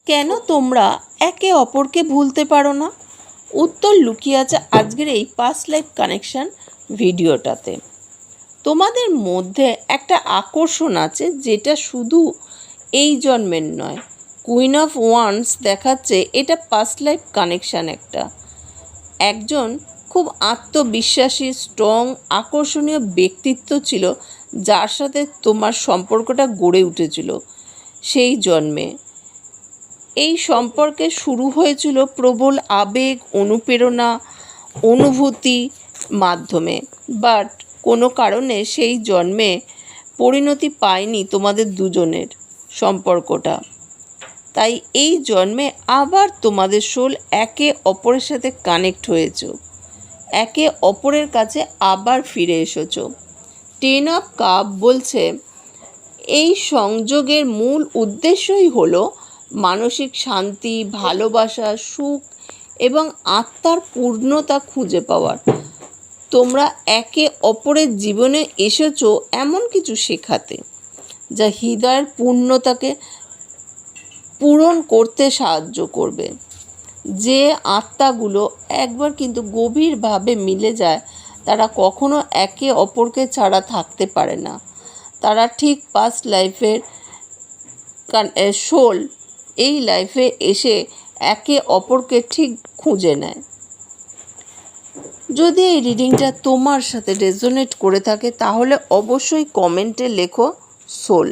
কেন তোমরা একে অপরকে ভুলতে পারো না? উত্তর লুকিয়ে আছে আজকের এই পাস্ট লাইফ কানেকশন ভিডিওটাতে। তোমাদের মধ্যে একটা আকর্ষণ আছে যেটা শুধু এই জন্মের নয়। কুইন অফ ওয়ান্স দেখাচ্ছে এটা পাস্ট লাইফ কানেকশান। একজন খুব আত্মবিশ্বাসী, স্ট্রং, আকর্ষণীয় ব্যক্তিত্ব ছিল যার সাথে তোমার সম্পর্কটা গড়ে উঠেছিল সেই জন্মে। এই সম্পর্কে শুরু হয়েছিল প্রবল আবেগ, অনুপ্রেরণা, অনুভূতি মাধ্যমে। বাট কোনো কারণে সেই জন্মে পরিণতি পায়নি তোমাদের দুজনের সম্পর্কটা। তাই এই জন্মে আবার তোমাদের সোল একে অপরের সাথে কানেক্ট হয়েছ, একে অপরের কাছে আবার ফিরে এসেছো। 10 অফ কাপ বলছে এই সংযোগের মূল উদ্দেশ্যই হলো মানসিক শান্তি, ভালোবাসা, সুখ এবং আত্মার পূর্ণতা খুঁজে পাওয়ার। তোমরা একে অপরের জীবনে এসেছো এমন কিছু শেখাতে যা হৃদয়ের পূর্ণতাকে পূরণ করতে সাহায্য করবে। যে আত্মাগুলো একবার কিন্তু গভীরভাবে মিলে যায় তারা কখনো একে অপরকে ছাড়া থাকতে পারে না। তারা ঠিক পাস্ট লাইফের সোল এই লাইফে এসে একে অপরকে ঠিক খুঁজে নেয়। যদি এই রিডিংটা তোমার সাথে রেজোনেট করে থাকে তাহলে অবশ্যই কমেন্টে লেখো সোল।